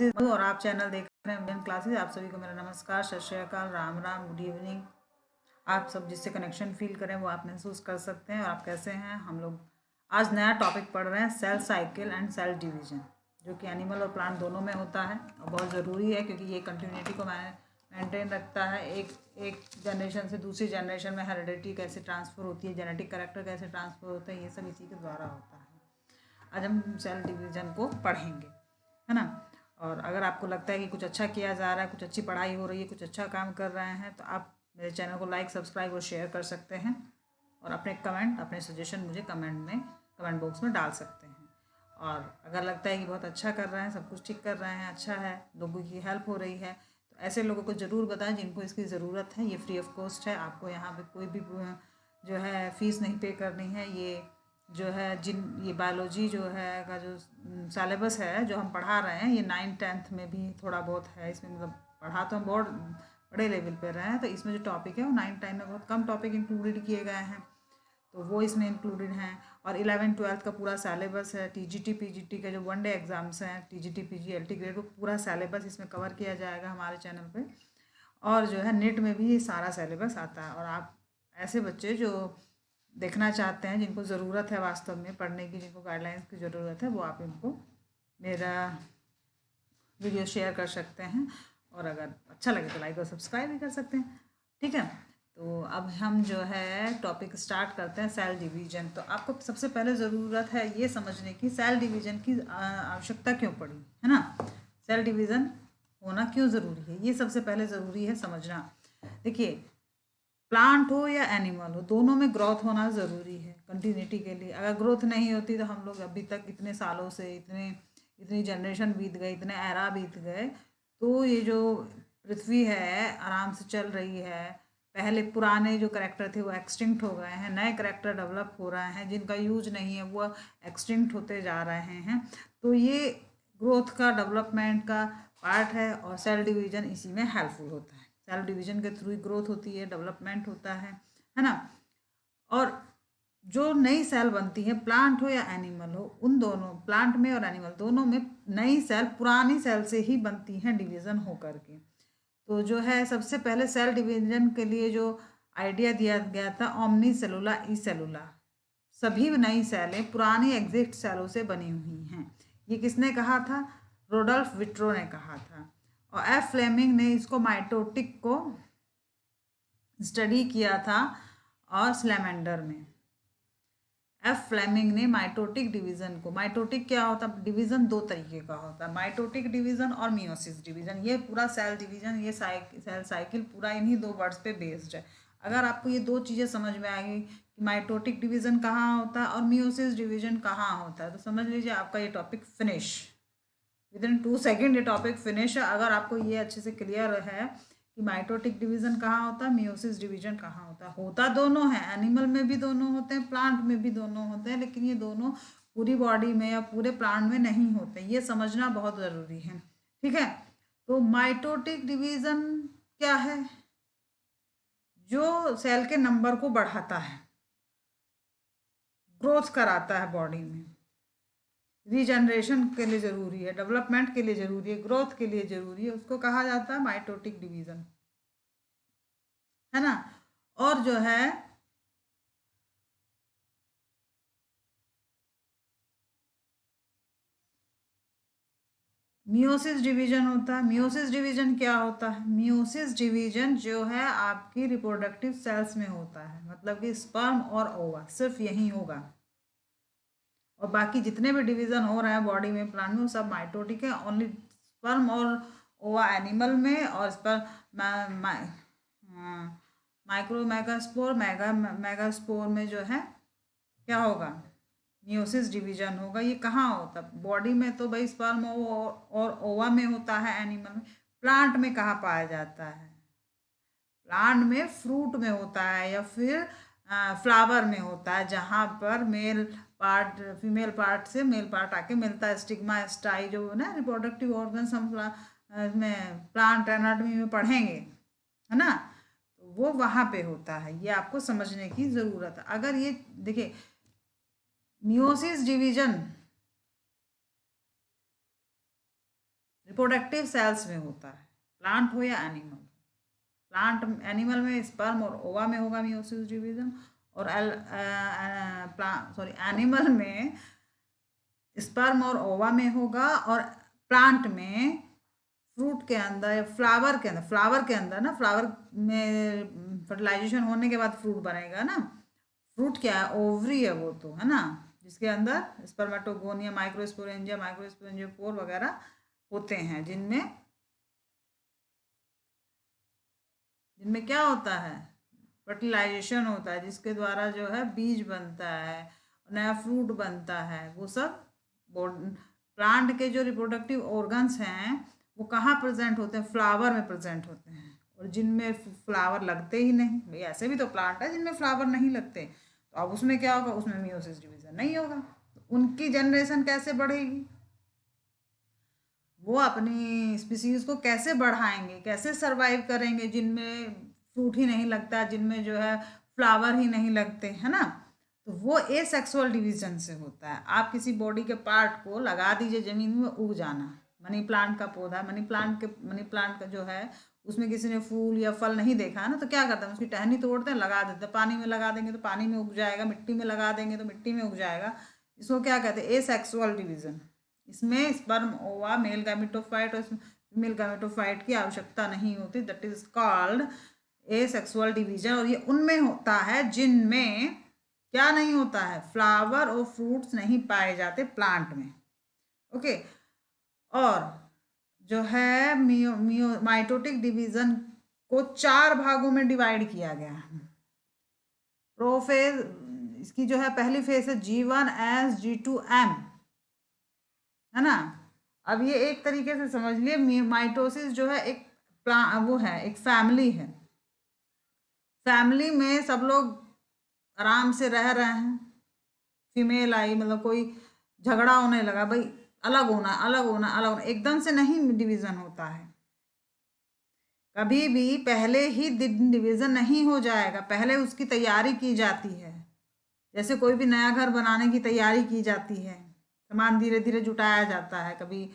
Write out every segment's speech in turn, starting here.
और आप चैनल देख रहे हैं मेन क्लासेस। आप सभी को मेरा नमस्कार, सत श्री अकाल, राम राम, गुड इवनिंग। आप सब जिससे कनेक्शन फील करें वो आप महसूस कर सकते हैं। और आप कैसे हैं? हम लोग आज नया टॉपिक पढ़ रहे हैं, cell cycle and cell division, जो कि एनिमल और प्लांट दोनों में होता है और बहुत ज़रूरी है, क्योंकि ये कंटिन्यूटी को मेंटेन रखता है। एक जनरेशन से दूसरी जनरेशन में हेरिडिटी कैसे ट्रांसफ़र होती है, जेनेटिक कैरेक्टर कैसे ट्रांसफ़र होता है, ये सब इसी के द्वारा होता है। आज हम सेल डिवीज़न को पढ़ेंगे, है ना। और अगर आपको लगता है कि कुछ अच्छा किया जा रहा है, कुछ अच्छी पढ़ाई हो रही है, कुछ अच्छा काम कर रहे हैं, तो आप मेरे चैनल को लाइक, सब्सक्राइब और शेयर कर सकते हैं। और अपने कमेंट, अपने सजेशन मुझे कमेंट बॉक्स में डाल सकते हैं। और अगर लगता है कि बहुत अच्छा कर रहे हैं, सब कुछ ठीक कर रहे हैं, अच्छा है, लोगों की हेल्प हो रही है, तो ऐसे लोगों को ज़रूर बताएं जिनको इसकी ज़रूरत है। ये फ्री ऑफ कॉस्ट है, आपको यहाँ पे कोई भी जो है फ़ीस नहीं पे करनी है। ये जो है ये बायोलॉजी जो है का जो सिलेबस है जो हम पढ़ा रहे हैं, ये 9th-10th में भी थोड़ा बहुत है इसमें। मतलब पढ़ा तो हम बहुत बड़े लेवल पे रहे हैं, तो इसमें जो टॉपिक है वो 9th-10th में बहुत कम टॉपिक इंक्लूडेड किए गए हैं, तो वो इसमें इंक्लूडेड हैं। और 11th-12th का पूरा सिलेबस है। टीजीटी पीजीटी के जो 1 डे एग्ज़ाम्स हैं, टीजीटी पीजी LT ग्रेड, वो पूरा सिलेबस इसमें कवर किया जाएगा हमारे चैनल पे। और जो है नेट में भी ये सारा सिलेबस आता है। और आप ऐसे बच्चे जो देखना चाहते हैं, जिनको ज़रूरत है वास्तव में पढ़ने की, जिनको गाइडलाइंस की ज़रूरत है, वो आप इनको मेरा वीडियो शेयर कर सकते हैं। और अगर अच्छा लगे तो लाइक और सब्सक्राइब भी कर सकते हैं, ठीक है। तो अब हम जो है टॉपिक स्टार्ट करते हैं, सेल डिवीज़न। तो आपको सबसे पहले ज़रूरत है ये समझने की सेल डिवीज़न की आवश्यकता क्यों पड़ी, है ना। सेल डिवीज़न होना क्यों ज़रूरी है, ये सबसे पहले ज़रूरी है समझना। देखिए, प्लांट हो या एनिमल हो, दोनों में ग्रोथ होना ज़रूरी है कंटिन्यूटी के लिए। अगर ग्रोथ नहीं होती तो हम लोग अभी तक इतने सालों से इतनी जनरेशन बीत गए, इतने एरा बीत गए, तो ये जो पृथ्वी है आराम से चल रही है। पहले पुराने जो करेक्टर थे वो एक्सटिंक्ट हो गए हैं, नए करेक्टर डेवलप हो रहे हैं, जिनका यूज नहीं है वो एक्सटिंक्ट होते जा रहे हैं। तो ये ग्रोथ का, डेवलपमेंट का पार्ट है, और सेल डिवीज़न इसी में हेल्पफुल होता है। सेल डिवीज़न के थ्रू ही ग्रोथ होती है, डेवलपमेंट होता है ना। और जो नई सेल बनती है, प्लांट हो या एनिमल हो, उन दोनों, प्लांट में और एनिमल दोनों में, नई सेल पुरानी सेल से ही बनती हैं डिवीज़न हो करके। तो जो है सबसे पहले सेल डिवीज़न के लिए जो आइडिया दिया गया था, ओमनी सेलुला ई सेलुला, सभी नई सेलें पुरानी एग्जिस्ट सेलों से बनी हुई हैं। ये किसने कहा था? रोडोल्फ विट्रो ने कहा था। और एफ फ्लेमिंग ने इसको माइटोटिक को स्टडी किया था और स्लैमेंडर में। एफ फ्लेमिंग ने माइटोटिक डिवीज़न को, माइटोटिक क्या होता है? डिवीज़न दो तरीके का होता है, माइटोटिक डिवीज़न और मियोसिस डिवीज़न। ये पूरा सेल डिवीज़न, ये सेल साइकिल पूरा इन्हीं दो वर्ड्स पे बेस्ड है। अगर आपको ये दो चीज़ें समझ में आएगी कि माइटोटिक डिवीज़न कहाँ होता है और मियोसिस डिवीज़न कहाँ होता है, तो समझ लीजिए आपका ये टॉपिक फिनिश। विदिन 2 सेकेंड ये टॉपिक फिनिश है। अगर आपको ये अच्छे से क्लियर है कि माइटोटिक डिवीज़न कहाँ होता है, मियोसिस डिवीज़न कहाँ होता है। होता दोनों है, एनिमल में भी दोनों होते हैं, प्लांट में भी दोनों होते हैं, लेकिन ये दोनों पूरी बॉडी में या पूरे प्लांट में नहीं होते। ये समझना बहुत ज़रूरी है, ठीक है। तो माइटोटिक डिवीज़न क्या है? जो सेल के नंबर को बढ़ाता है, ग्रोथ कराता है बॉडी में, रीजनरेशन के लिए ज़रूरी है, डेवलपमेंट के लिए ज़रूरी है, ग्रोथ के लिए ज़रूरी है, उसको कहा जाता है माइटोटिक डिवीज़न, है ना। और जो है मियोसिस डिवीजन होता है। मियोसिस डिवीजन क्या होता है? मियोसिस डिवीजन जो है आपकी रिप्रोडक्टिव सेल्स में होता है, मतलब कि स्पर्म और ओवा, सिर्फ यही होगा। और बाकी जितने भी डिवीज़न हो रहे हैं बॉडी में, प्लांट में, वो सब माइटोटिक है। ओनली स्पर्म और ओवा एनिमल में, और माइक्रो मेगास्पोर, मेगास्पोर में जो है क्या होगा? मियोसिस डिवीजन होगा। ये कहाँ होता है? बॉडी में तो भाई स्पर्म और ओवा में होता है एनिमल में। प्लांट में कहाँ पाया जाता है? प्लांट में फ्रूट में होता है, या फिर फ्लावर में होता है, जहाँ पर मेल पार्ट फीमेल पार्ट से मेल पार्ट आके मिलता है। स्टिग्मा स्टाई जो है ना, रिप्रोडक्टिव ऑर्गन्स हम में प्लांट एनाटॉमी में पढ़ेंगे, है ना। तो वो वहाँ पे होता है, ये आपको समझने की ज़रूरत है। अगर ये देखिए, मियोसिस डिवीजन रिप्रोडक्टिव सेल्स में होता है, प्लांट हो या एनिमल। प्लांट एनिमल में स्पर्म और ओवा में होगा मियोसिस डिवीजन, और एनिमल में स्पर्म और ओवा में होगा, और प्लांट में फ्रूट के अंदर या फ्लावर के अंदर ना, फ्लावर में फर्टिलाइजेशन होने के बाद फ्रूट बनेगा ना। फ्रूट क्या है, ओवरी है वो तो, है ना, जिसके अंदर स्पर्मेटोगोनिया, माइक्रोस्पोरेंजिया वगैरह होते हैं, जिनमें क्या होता है, फर्टिलाइजेशन होता है, जिसके द्वारा जो है बीज बनता है, नया फ्रूट बनता है। वो सब प्लांट के जो रिप्रोडक्टिव ऑर्गन्स हैं वो कहाँ प्रेजेंट होते हैं, फ्लावर में प्रेजेंट होते हैं, और जिनमें फ्लावर लगते ही नहीं। भाई ऐसे भी तो प्लांट है जिनमें फ्लावर नहीं लगते, तो अब उसमें क्या होगा, उसमें मियोसिस डिवीजन नहीं होगा, तो उनकी जनरेशन कैसे बढ़ेगी, वो अपनी स्पीसीज को कैसे बढ़ाएंगे, कैसे सरवाइव करेंगे जिनमें फ्रूट ही नहीं लगता, जिनमें जो है फ्लावर ही नहीं लगते, है ना। तो वो एसेक्सुअल डिवीजन से होता है। आप किसी बॉडी के पार्ट को लगा दीजिए जमीन में, उग जाना। मनी प्लांट का पौधा, मनी प्लांट का जो है, उसमें किसी ने फूल या फल नहीं देखा है ना, तो क्या करते हैं, उसकी टहनी तोड़ते हैं, लगा देते हैं। पानी में लगा देंगे तो पानी में उग जाएगा, मिट्टी में लगा देंगे तो मिट्टी में उग जाएगा। इसको क्या कहते हैं, एसेक्सुअल डिवीजन। इसमें स्पर्म ओवा, मेल गैमेटोफाइट और फीमेल गैमेटोफाइट की आवश्यकता नहीं होती, that is called asexual division. और ये उनमें होता है जिनमें क्या नहीं होता है, फ्लावर और फ्रूट्स नहीं पाए जाते प्लांट में। ओके, और जो है माइटोटिक डिवीजन को 4 भागों में डिवाइड किया गया है। प्रोफेज, इसकी जो है पहली फेज है G1S, G2M, है ना। अब ये एक तरीके से समझ लिए, माइटोसिस जो है एक वो है, एक फैमिली है। फैमिली में सब लोग आराम से रह रहे हैं, फीमेल आई मतलब कोई झगड़ा होने लगा, भाई अलग होना अलग होना अलग होना, एकदम से नहीं डिवीजन होता है। कभी भी पहले ही डिवीजन नहीं हो जाएगा, पहले उसकी तैयारी की जाती है। जैसे कोई भी नया घर बनाने की तैयारी की जाती है, सामान धीरे धीरे जुटाया जाता है, कभी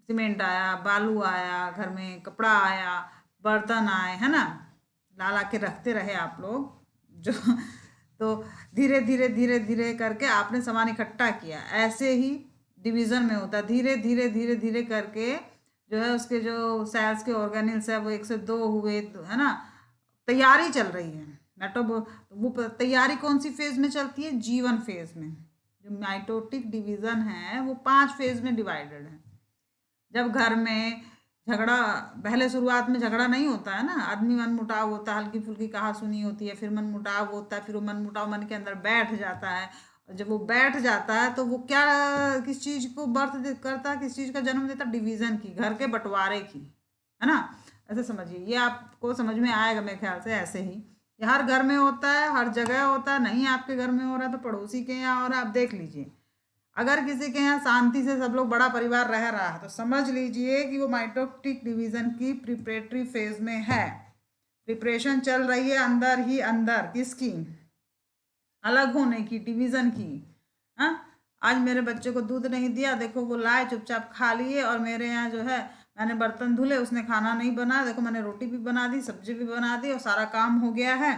सीमेंट आया, बालू आया, घर में कपड़ा आया, बर्तन आए, है ना, ला ला के रखते रहे आप लोग जो तो धीरे धीरे धीरे धीरे करके आपने सामान इकट्ठा किया। ऐसे ही डिवीजन में होता है, धीरे धीरे धीरे धीरे करके जो है उसके जो सेल्स के ऑर्गेनल्स है वो 1 से 2 हुए, तो है ना, तैयारी चल रही है। वो तैयारी कौन सी फेज में चलती है, G1 फेज में। जो माइटोटिक डिवीजन है वो 5 फेज में डिवाइडेड है। जब घर में झगड़ा, पहले शुरुआत में झगड़ा नहीं होता है ना, आदमी मन मुटाव होता है, हल्की फुल्की कहा सुनी होती है, फिर मन मुटाव होता है, फिर वो मन मुटाव मन के अंदर बैठ जाता है, और जब वो बैठ जाता है तो वो क्या, किस चीज़ को बर्थ करता है, किस चीज़ का जन्म देता है, डिवीज़न की, घर के बंटवारे की, है ना। ऐसे समझिए, ये आपको समझ में आएगा मेरे ख्याल से। ऐसे ही ये हर घर में होता है, हर जगह होता है। नहीं आपके घर में हो रहा है तो पड़ोसी के यहाँ हो रहा है, आप देख लीजिए। अगर किसी के यहाँ शांति से सब लोग, बड़ा परिवार रह रहा है, तो समझ लीजिए कि वो माइटोटिक डिवीजन की प्रिपरेटरी फेज में है। प्रिपरेशन चल रही है अंदर ही अंदर, किसकी, अलग होने की, डिवीजन की। हाँ, आज मेरे बच्चे को दूध नहीं दिया, देखो वो लाए चुपचाप खा लिए, और मेरे यहाँ जो है मैंने बर्तन धुले, उसने खाना नहीं बनाया, देखो मैंने रोटी भी बना दी, सब्जी भी बना दी, और सारा काम हो गया है,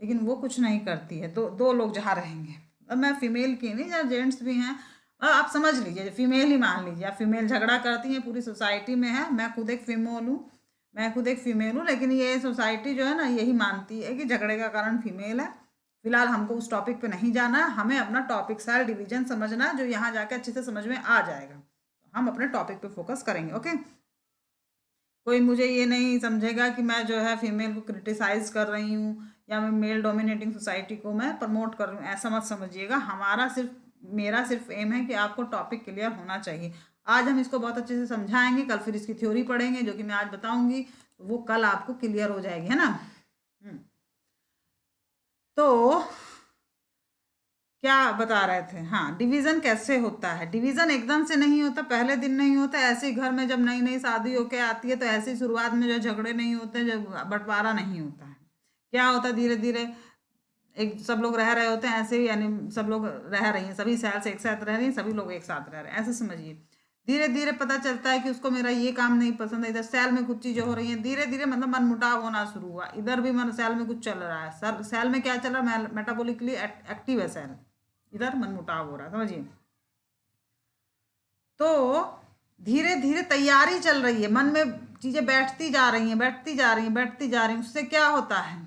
लेकिन वो कुछ नहीं करती है। तो 2 लोग जहाँ रहेंगे, अब मैं फीमेल की नहीं, जहाँ जेंट्स भी हैं, आप समझ लीजिए, फीमेल ही मान लीजिए आप, फीमेल झगड़ा करती हैं, पूरी सोसाइटी में है। मैं खुद एक फीमेल हूँ, लेकिन ये सोसाइटी जो है ना यही मानती है कि झगड़े का कारण फीमेल है। फिलहाल हमको उस टॉपिक पे नहीं जाना है, हमें अपना टॉपिक सेल डिवीजन समझना, जो यहाँ जाके अच्छे से समझ में आ जाएगा। तो हम अपने टॉपिक पे फोकस करेंगे। ओके, कोई मुझे ये नहीं समझेगा कि मैं जो है फीमेल को क्रिटिसाइज कर रही हूँ, या मैं मेल डोमिनेटिंग सोसाइटी को मैं प्रमोट कर रही हूँ, ऐसा मत समझिएगा। मेरा सिर्फ एम है कि आपको टॉपिक क्लियर होना चाहिए। आज हम इसको बहुत अच्छे से समझाएंगे, कल फिर इसकी थ्योरी पढ़ेंगे, जो कि मैं आज बताऊंगी, वो कल आपको क्लियर हो जाएगी, है ना। तो क्या बता रहे थे, हाँ, डिवीजन कैसे होता है। डिवीजन एकदम से नहीं होता, पहले दिन नहीं होता। ऐसे ही घर में जब नई नई शादी होके आती है, तो ऐसे ही शुरुआत में जो झगड़े नहीं होते, जब बंटवारा नहीं होता है, क्या होता है, धीरे धीरे एक सब लोग रह रहे होते हैं, ऐसे ही, यानी सब लोग रह रही हैं, सभी सेल्स एक साथ रह रही हैं, सभी लोग एक साथ रह रहे हैं, ऐसे समझिए। धीरे धीरे पता चलता है कि उसको मेरा ये काम नहीं पसंद है, इधर सेल में कुछ चीजें हो रही हैं, धीरे धीरे मतलब मनमुटाव होना शुरू हुआ, इधर भी मन सेल में कुछ चल रहा है, सर सेल में क्या चल रहा है, मेटाबॉलिकली एक्टिव है सेल, इधर मनमुटाव हो रहा है, समझिए। तो धीरे धीरे तैयारी चल रही है, मन में चीजें बैठती जा रही हैं, बैठती जा रही हैं, बैठती जा रही हैं, उससे क्या होता है,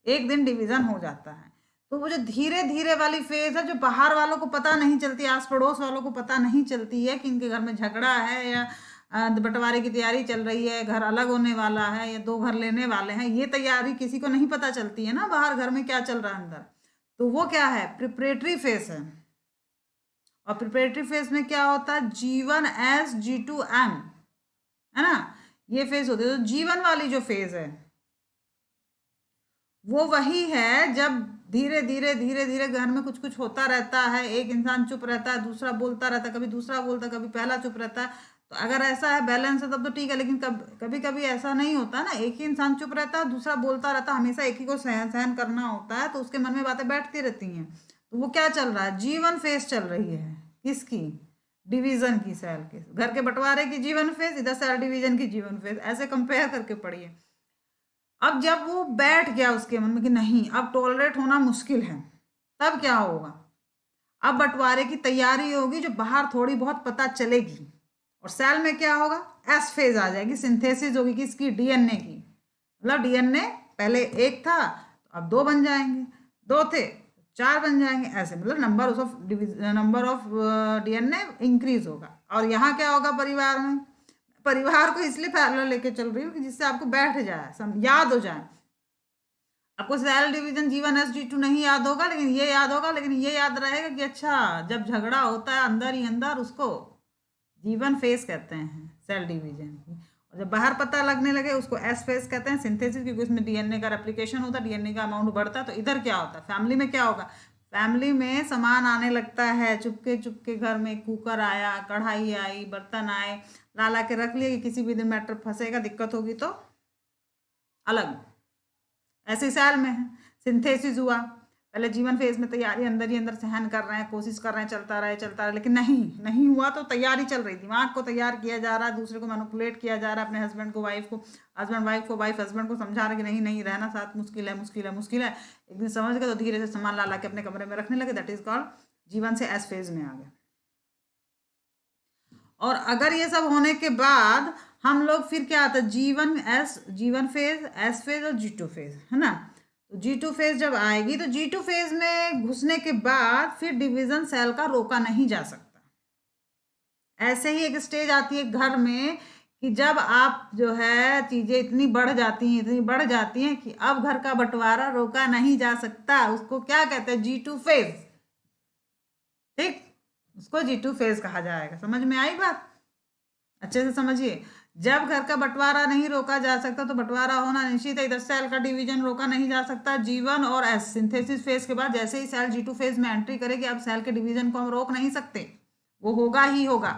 एक दिन डिवीजन हो जाता है। तो वो जो धीरे धीरे वाली फेज है, जो बाहर वालों को पता नहीं चलती, आस पड़ोस वालों को पता नहीं चलती है कि इनके घर में झगड़ा है या बंटवारे की तैयारी चल रही है, घर अलग होने वाला है या दो घर लेने वाले हैं, ये तैयारी किसी को नहीं पता चलती है ना, बाहर घर में क्या चल रहा है अंदर। तो वो क्या है, प्रिपरेटरी फेज है। और प्रिपरेटरी फेज में क्या होता है, G1S G2M, है ना, ये फेज होती है। तो G1 वाली जो फेज है वो वही है जब धीरे धीरे धीरे धीरे घर में कुछ कुछ होता रहता है, एक इंसान चुप रहता है, दूसरा बोलता रहता है, कभी दूसरा बोलता है, कभी पहला चुप रहता है। तो अगर ऐसा है, बैलेंस है, तब तो ठीक है, लेकिन कभी कभी ऐसा नहीं होता ना, एक ही इंसान चुप रहता है, दूसरा बोलता रहता है, हमेशा एक ही को सहन करना होता है, तो उसके मन में बातें बैठती रहती हैं। तो वो क्या चल रहा है, G1 फेज चल रही है, किसकी, डिवीजन की, सेल के, घर के बंटवारे की G1 फेज, इधर सेल डिवीजन की G1 फेज, ऐसे कंपेयर करके पढ़िए। अब जब वो बैठ गया उसके मन में कि नहीं अब टॉलरेट होना मुश्किल है, तब क्या होगा, अब बंटवारे की तैयारी होगी, जो बाहर थोड़ी बहुत पता चलेगी, और सेल में क्या होगा, एस फेज आ जाएगी, सिंथेसिस होगी किसकी, डीएनए की। मतलब डीएनए पहले एक था, तो अब दो बन जाएंगे, दो थे 4 बन जाएंगे, ऐसे मतलब नंबर ऑफ डीएनए इंक्रीज होगा। और यहाँ क्या होगा, परिवार को इसलिए पैरेलल लेके चल रही हूँ कि जिससे आपको बैठ जाए, याद हो जाए। आपको सेल डिवीजन G1S G2 नहीं याद होगा, लेकिन ये याद होगा, लेकिन ये याद रहेगा कि अच्छा जब झगड़ा होता है अंदर ही अंदर, उसको G1 फेज कहते हैं सेल डिवीजन की, और जब बाहर पता लगने लगे उसको S फेज कहते हैं, सिंथेसिस, क्योंकि उसमें डीएनए का रेप्लिकेशन होता है, डीएनए का अमाउंट बढ़ता है। तो इधर क्या होता है, फैमिली में क्या होगा, फैमिली में सामान आने लगता है, चुपके चुपके घर में कुकर आया, कढ़ाई आई, बर्तन आए, ला के रख लिए कि किसी भी दिन मैटर फंसेगा, दिक्कत होगी तो अलग। ऐसे सेल में है, सिंथेसिस हुआ, पहले G1 फेज में तैयारी अंदर ही अंदर सहन कर रहे हैं, कोशिश कर रहे हैं, चलता रहे, लेकिन नहीं हुआ। तो तैयारी चल रही, दिमाग को तैयार किया जा रहा है, दूसरे को मैनिपुलेट किया जा रहा है, अपने हस्बैंड को वाइफ को, हस्बैंड वाइफ को, वाइफ हस्बैंड को समझा रहे कि नहीं रहना साथ मुश्किल है। एक दिन समझ गए तो धीरे से सामान ला के अपने कमरे में रखने लगे, दैट इज कॉल्ड G1 से S फेज में आ गए। और अगर ये सब होने के बाद हम लोग फिर क्या आता है, G1 फेज, S फेज और G2 फेज, है ना। तो G2 फेज जब आएगी तो G2 फेज में घुसने के बाद फिर डिवीजन सेल का रोका नहीं जा सकता। ऐसे ही एक स्टेज आती है घर में कि जब आप जो है चीजें इतनी बढ़ जाती हैं कि अब घर का बंटवारा रोका नहीं जा सकता, उसको क्या कहते हैं, G2 फेज। ठीक, उसको G2 फेज कहा जाएगा। समझ में आई बात, अच्छे से समझिए। जब घर का बंटवारा नहीं रोका जा सकता तो बंटवारा होना निश्चित है, इधर सेल का डिवीजन रोका नहीं जा सकता। G1 और S सिंथेसिस फेज के बाद जैसे ही सेल G2 फेज में एंट्री करेगी, अब सेल के डिवीजन को हम रोक नहीं सकते, वो होगा ही होगा।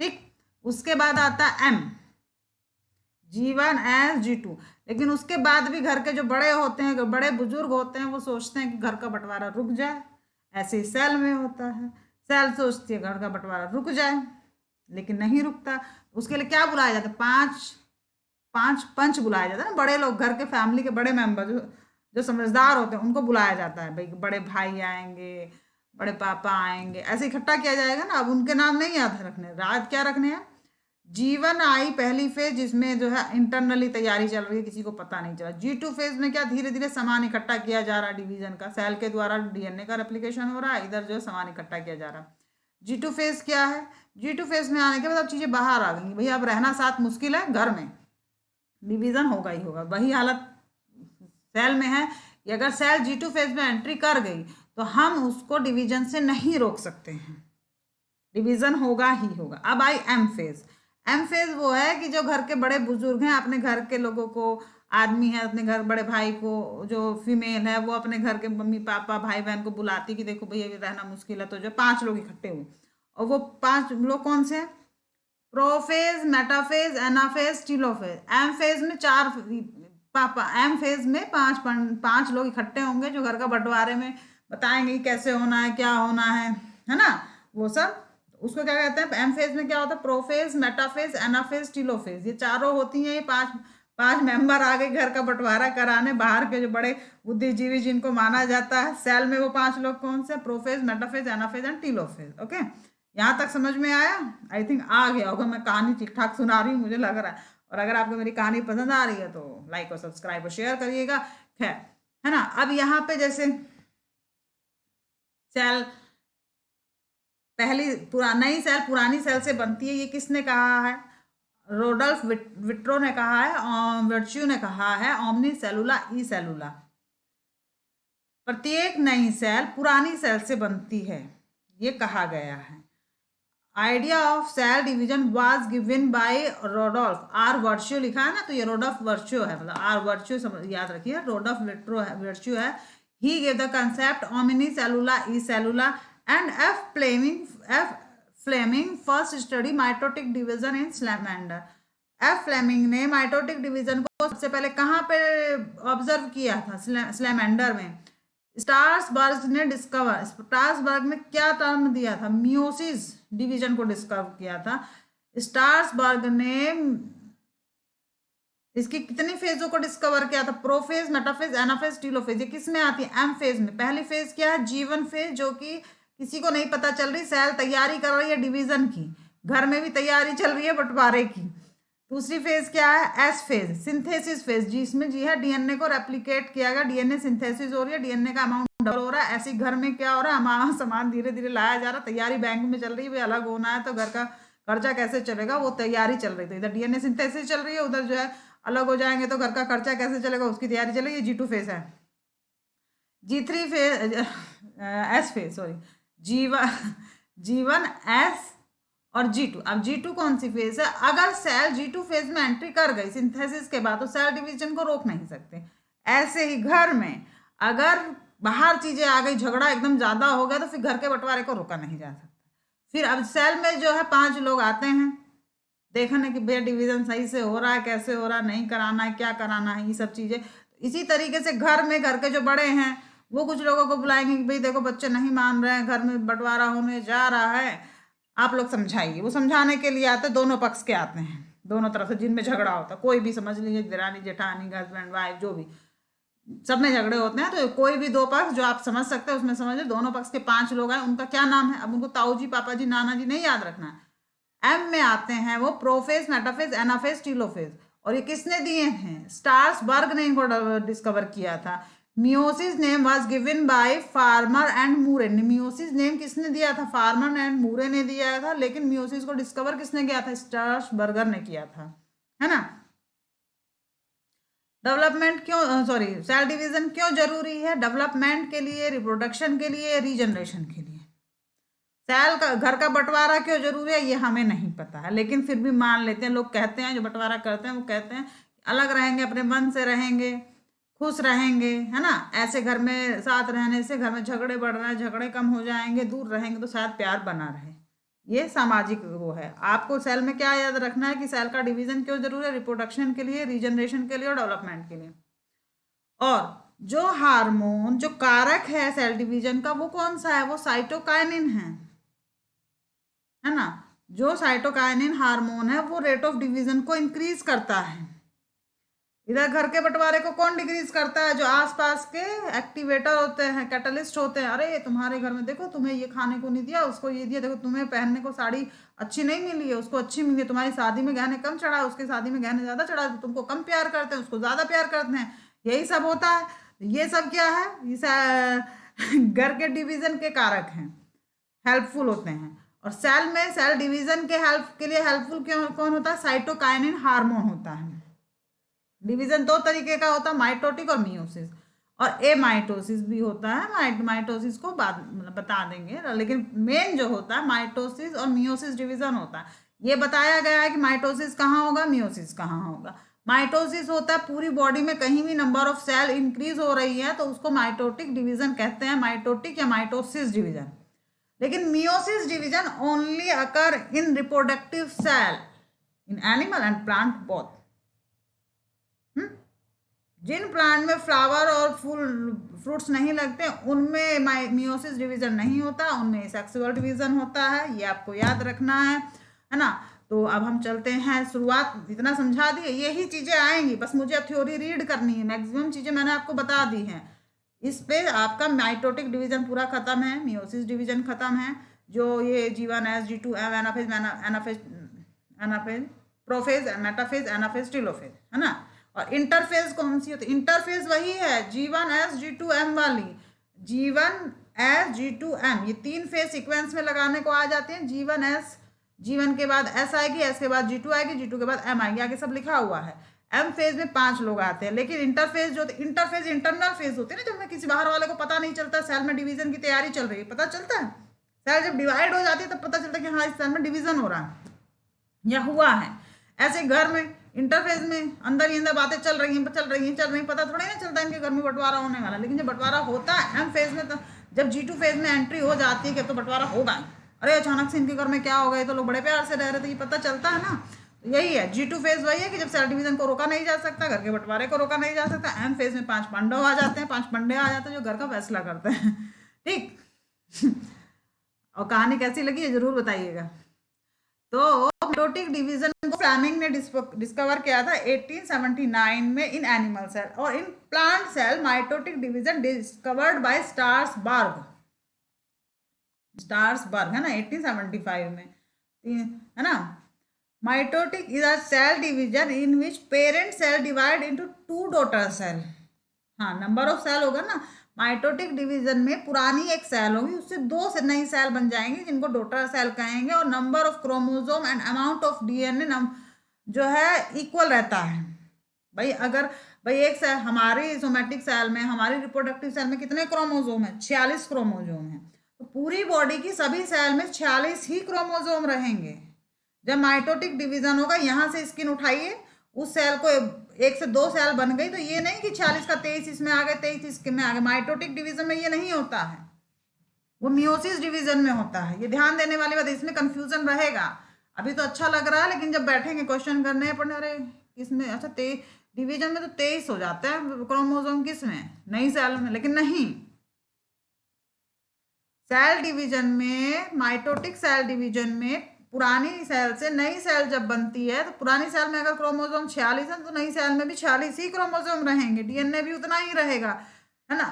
ठीक, उसके बाद आता है M, G1S G2। लेकिन उसके बाद भी घर के जो बड़े होते हैं, बड़े बुजुर्ग होते हैं, वो सोचते हैं कि घर का बंटवारा रुक जाए। ऐसे ही सेल में होता है, सेल सोचती है घर का बंटवारा रुक जाए, लेकिन नहीं रुकता। उसके लिए क्या बुलाया जाता है, पांच पंच बुलाया जाता है ना, बड़े लोग, घर के फैमिली के बड़े मेंबर जो समझदार होते हैं उनको बुलाया जाता है। भाई बड़े भाई आएंगे, बड़े पापा आएंगे, ऐसे इकट्ठा किया जाएगा ना। अब उनके नाम नहीं याद रखने, रात क्या रखने हैं। G1 आई पहली फेज, जिसमें जो है इंटरनली तैयारी चल रही है, किसी को पता नहीं चला। G2 फेज में क्या, धीरे धीरे सामान इकट्ठा किया जा रहा है डिवीजन का, सेल के द्वारा डीएनए का रेप्लिकेशन हो रहा है, इधर जो है सामान इकट्ठा किया जा रहा है। G2 फेज क्या है, G2 फेज में आने के बाद अब चीजें बाहर आ गई, भैया अब रहना साथ मुश्किल है, घर में डिवीजन होगा ही होगा। वही हालत सेल में है कि अगर सेल G2 फेज में एंट्री कर गई तो हम उसको डिवीजन से नहीं रोक सकते हैं, डिवीजन होगा ही होगा। अब आई M फेज। M फेज वो है कि जो घर के बड़े बुजुर्ग हैं, अपने घर के लोगों को, आदमी है अपने घर, बड़े भाई को, जो फीमेल है वो अपने घर के मम्मी पापा भाई बहन को बुलाती कि देखो भैया रहना मुश्किल है। तो जो 5 लोग इकट्ठे हुए, और वो 5 लोग कौन से हैं, prophase, metaphase, anaphase, telophase. M phase में 4 पापा, M फेज में 5 लोग इकट्ठे होंगे जो घर का बंटवारे में बताएंगे कि कैसे होना है, क्या होना है ना, वो सब। उसको क्या कहते हैं? एम फेज में क्या होता है? प्रोफेज, मेटाफेज, एनाफेज, टीलोफेज, ये चारों होती हैं। ये पांच पांच मेंबर आ गए घर का बंटवारा कराने, बाहर के जो बड़े बुद्धिजीवी जिनको माना जाता है सेल में, वो पांच लोग कौन से? Prophase, metaphase, anaphase and telophase. Okay, यहाँ तक समझ में आया? आई थिंक आ गया होगा। मैं कहानी ठीक ठाक सुना रही हूँ मुझे लग रहा है। और अगर आपको मेरी कहानी पसंद आ रही है तो लाइक और सब्सक्राइब और शेयर करिएगा। खैर, है ना। अब यहाँ पे जैसे सेल नई सेल पुरानी सेल से बनती है, ये किसने कहा है? रोडल्फ विट्रो ने कहा है, वर्च्यू ने कहा है, ओमनी सेलुला ई सेलुला। प्रत्येक नई सेल पुरानी सेल से बनती है, ये कहा गया है। Idea of cell division was given by Rudolf R Virchow, लिखा है ना, तो ये रोडोल्फ वर्च्यू है, मतलब आर वर्च्यू याद रखिए, रोडोल्फ विट्रो वर्च्यू है। ही गेव द कंसेप्ट ओमनी सेलुला ई सेलुला and F Fleming first study mitotic division in salamander. F Fleming ने माइटोटिक डिवीजन को सबसे पहले कहाँ पे ऑब्जर्व किया था? स्लैमेंडर में। स्टार्सबर्ग ने डिस्कवर, स्टार्सबर्ग ने क्या टर्म दिया था? मियोसिस डिवीजन को डिस्कवर किया था। स्टार्सबर्ग ने इसकी कितनी फेजों को डिस्कवर किया था? Prophase, metaphase, anaphase, telophase. ये किस में आती है? एम फेज में। पहली फेज क्या है? जीवन फेज, जो कि किसी को नहीं पता चल रही, सेल तैयारी कर रही है डिवीजन की, घर में भी तैयारी चल रही है बंटवारे की। दूसरी फेज क्या है? एस फेज, सिंथेसिस फेज, जिसमें जी है डीएनए को रेप्लिकेट किया गया, डीएनए सिंथेसिस हो रही है, डीएनए का अमाउंट डबल हो रहा है। ऐसे घर में क्या हो रहा है? हमारा सामान धीरे धीरे लाया जा रहा है, तैयारी बैंक में चल रही है, अलग होना है तो घर का खर्चा कैसे चलेगा, वो तैयारी चल रही। तो इधर डीएनए सिंथेसिस चल रही है, उधर जो है अलग हो जाएंगे तो घर का खर्चा कैसे चलेगा, उसकी तैयारी चल रही है। G2 फेज है। G3 phase, S phase, sorry, G1 S और G2। अब G2 कौन सी फेज है? अगर सेल G2 फेज में एंट्री कर गई सिंथेसिस के बाद, तो सेल डिवीजन को रोक नहीं सकते। ऐसे ही घर में अगर बाहर चीजें आ गई, झगड़ा एकदम ज्यादा हो गया, तो फिर घर के बंटवारे को रोका नहीं जा सकता। फिर अब सेल में जो है 5 लोग आते हैं देखने कि भैया डिवीजन सही से हो रहा है, कैसे हो रहा है, नहीं कराना है, क्या कराना है, ये सब चीजें। इसी तरीके से घर में घर के जो बड़े हैं वो कुछ लोगों को बुलाएंगे कि भाई देखो बच्चे नहीं मान रहे हैं, घर में बंटवारा होने जा रहा है, आप लोग समझाइए। वो समझाने के लिए आते, दोनों पक्ष के आते हैं, दोनों तरफ से जिनमें झगड़ा होता है, कोई भी समझ लीजिए, देरानी जेठानी, हस्बैंड वाइफ, जो भी, सब में झगड़े होते हैं। तो कोई भी दो पक्ष जो आप समझ सकते हैं उसमें समझिए। दोनों पक्ष के 5 लोग हैं, उनका क्या नाम है? अब उनको ताऊ जी, पापा जी, नाना जी नहीं याद रखना है। एम में आते हैं वो प्रोफेज, मेटाफेज, एनाफेज, टीलोफेज। और ये किसने दिए हैं? स्टार्सबर्ग ने इनको डिस्कवर किया था। Meiosis name was given by farmer and Moore. Meiosis name किसने दिया था? फार्मर एंड मूरे ने दिया था, लेकिन मियोसिस को डिस्कवर किसने किया था? स्टार्सबर्गर ने किया था, है ना। डेवलपमेंट क्यों, सॉरी, सेल डिवीजन क्यों जरूरी है? डेवलपमेंट के लिए, रिप्रोडक्शन के लिए, रीजनरेशन के लिए। सेल का घर का बंटवारा क्यों जरूरी है ये हमें नहीं पता है, लेकिन फिर भी मान लेते हैं, लोग कहते हैं, जो बंटवारा करते हैं वो कहते हैं अलग रहेंगे, अपने मन से रहेंगे, खुश रहेंगे, है ना। ऐसे घर में साथ रहने से घर में झगड़े बढ़ रहे हैं, झगड़े कम हो जाएंगे, दूर रहेंगे तो शायद प्यार बना रहे। ये सामाजिक वो है। आपको सेल में क्या याद रखना है कि सेल का डिवीजन क्यों जरूरी है? रिप्रोडक्शन के लिए, रीजनरेशन के लिए और डेवलपमेंट के लिए। और जो हार्मोन, जो कारक है सेल डिवीजन का, वो कौन सा है? वो साइटोकाइनिन है ना। जो साइटोकाइनिन हार्मोन है वो रेट ऑफ डिवीजन को इंक्रीज करता है। इधर घर के बंटवारे को कौन डिक्रीज करता है? जो आसपास के एक्टिवेटर होते हैं, कैटलिस्ट होते हैं। अरे तुम्हारे घर में देखो, तुम्हें ये खाने को नहीं दिया, उसको ये दिया, देखो तुम्हें पहनने को साड़ी अच्छी नहीं मिली है, उसको अच्छी मिली है, तुम्हारी शादी में गहने कम चढ़ा, उसके शादी में गहने ज्यादा चढ़ा, तो तुमको कम प्यार करते हैं, उसको ज्यादा प्यार करते हैं। यही सब होता है। ये सब क्या है? घर के डिवीजन के कारक हैं, हेल्पफुल होते हैं। और सेल में सेल डिवीजन के हेल्प के लिए हेल्पफुल क्यों कौन होता है? साइटोकाइनिन हार्मोन होता है। डिवीजन 2 तरीके का होता है, माइटोटिक और मियोसिस, और एमाइटोसिस भी होता है। माइटोसिस को बाद मतलब बता देंगे, लेकिन मेन जो होता है माइटोसिस और मियोसिस डिवीजन होता है। ये बताया गया है कि माइटोसिस कहाँ होगा, मियोसिस कहाँ होगा। माइटोसिस होता है पूरी बॉडी में कहीं भी नंबर ऑफ सेल इंक्रीज हो रही है तो उसको माइटोटिक डिवीजन कहते हैं, माइटोटिक या माइटोसिस डिवीजन। लेकिन meiosis division only occur in reproductive cell in animal and plant both. जिन प्लांट में फ्लावर और फूल फ्रूट्स नहीं लगते उनमें मियोसिस डिवीजन नहीं होता, उनमें सेक्सुअल डिवीजन होता है। ये आपको याद रखना है ना। तो अब हम चलते हैं, शुरुआत इतना समझा दिए, यही चीज़ें आएंगी, बस मुझे थ्योरी रीड करनी है। मैक्सिमम चीज़ें मैंने आपको बता दी हैं। इस पे आपका माइटोटिक डिवीजन पूरा खत्म है, मियोसिस डिवीजन खत्म है। जो ये G1S G2M anaphase anaphase anaphase prophase metaphase anaphase telophase है ना। और इंटरफेज कौन सी होती है? इंटरफेज वही है G1S G2M वाली। G1S G2M ये 3 फेज सीक्वेंस में लगाने को आ जाते हैं। G1S, G1 के बाद S आएगी, S के बाद G2 आएगी, G2 के बाद M आएगी, आगे सब लिखा हुआ है। M फेज में 5 लोग आते हैं। लेकिन इंटरफेज जो इंटरफेज इंटरनल फेज होते हैं ना, जब किसी बाहर वाले को पता नहीं चलता सेल में डिवीजन की तैयारी चल रही है, पता चलता है सेल जब डिवाइड हो जाती है तब पता चलता है कि हाँ इस सेल में डिवीजन हो रहा है या हुआ है। ऐसे घर में इंटरफेज में अंदर ही अंदर बातें चल रही हैं, पता थोड़ा ही ना चलता है इनके घर में बंटवारा होने वाला। लेकिन जब बंटवारा होता है M फेज में, तो जब G2 फेज में एंट्री हो जाती है कि अब तो बंटवारा होगा, अरे अचानक से इनके घर में क्या हो गए, तो लोग बड़े प्यार से रह रहे थे, ये पता चलता है ना। तो यही है G2 फेज, वही है कि जब सेल डिवीजन को रोका नहीं जा सकता, घर के बंटवारे को रोका नहीं जा सकता। M फेज में 5 पांडव आ जाते हैं, 5 पंडे आ जाते हैं जो घर का फैसला करते हैं। ठीक। और कहानी कैसी लगी है जरूर बताइएगा। तो माइटोटिक डिवीजन को फ्लेमिंग ने डिस्कवर किया था 1879 में इन एनिमल सेल, और in plant cell mitotic division discovered by Strasburger है ना 1875 में, है ना। Mitotic is a cell division in which parent cell divide into 2 daughter cell. हाँ, नंबर ऑफ सेल होगा ना। माइटोटिक डिवीजन में पुरानी एक सेल होगी, उससे 2 से नई सेल बन जाएंगी जिनको डॉटर सेल कहेंगे। और number of chromosome and amount of DNA जो है इक्वल रहता है। भाई अगर एक सेल, हमारी सोमैटिक सेल में, हमारी रिप्रोडक्टिव सेल में कितने क्रोमोसोम है? 46 क्रोमोसोम है। तो पूरी बॉडी की सभी सेल में 46 ही क्रोमोसोम रहेंगे। जब माइटोटिक डिवीजन होगा, यहाँ से स्किन उठाइए, उस सेल को 1 से 2 सेल बन गई, तो ये नहीं कि 40 का 23 इसमें आ गए, 23 इसमें आ गए। माइटोटिक डिवीजन में ये नहीं होता है, वो मियोसिस डिवीजन में होता है। ये ध्यान देने वाली बात, इसमें कंफ्यूजन रहेगा। अभी तो अच्छा लग रहा है, लेकिन जब बैठेंगे क्वेश्चन करने पढ़ने, अरे किसमें, अच्छा डिवीजन में तो 23 हो जाता है क्रोमोसोम, किसमें? नई सेल में। लेकिन नहीं, सेल डिवीजन में, माइटोटिक सेल डिवीजन में पुरानी सेल से नई सेल जब बनती है, तो पुरानी सेल में अगर क्रोमोसोम 46 है, तो नई सेल में भी 46 ही क्रोमोसोम रहेंगे, DNA भी उतना ही रहेगा, है ना।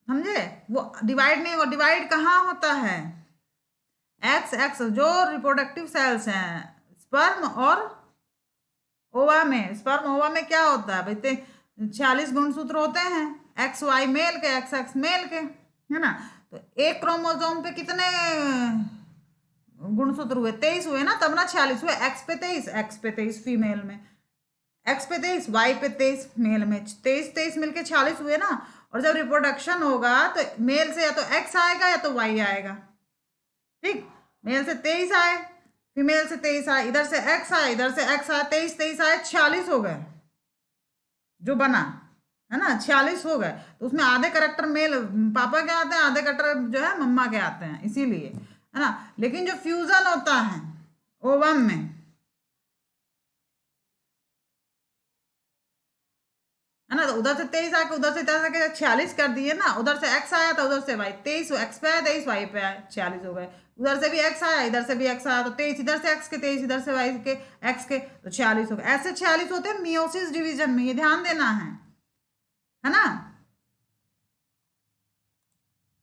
समझे? वो डिवाइड नहीं, वो डिवाइड कहाँ होता है? एक्स जो रिप्रोडक्टिव सेल्स हैं स्पर्म और ओवा में। स्पर्म ओवा में क्या होता है भाई? 46 गुणसूत्र होते हैं, XY मेल के, XX मेल के, है ना। तो एक क्रोमोसोम पे कितने गुणसूत्र हुए? 23 हुए ना, तब ना 46 हुए। X पे 23 फीमेल में, X पे 23, Y पे 23 मेल में, 23 मिलके 46 हुए ना। और जब रिप्रोडक्शन होगा तो मेल से या तो X आएगा या तो Y आएगा। ठीक, मेल से 23 आए, फीमेल से 23 आए, इधर से X आए, इधर से X आए, 23 आए, 46 हो गए जो बना, है ना। 46 हो गए, तो उसमें आधे करेक्टर मेल पापा के आते हैं, आधे करेक्टर जो है मम्मा के आते हैं, इसीलिए, है ना। लेकिन जो फ्यूजन होता है ओवम में, है ना, तो उधर से 23 आके उधर से 46 कर दिए ना। उधर से X आया तो उधर से Y, 23 X पे आया, 23 Y पे आया, 46 हो गए। उधर से भी X आया, इधर से भी X आया, तो 23 इधर से X के, 23 इधर से Y के, X के, तो 46 हो गए। ऐसे 46 होते हैं मियोसिस डिवीजन में, ये ध्यान देना है ना।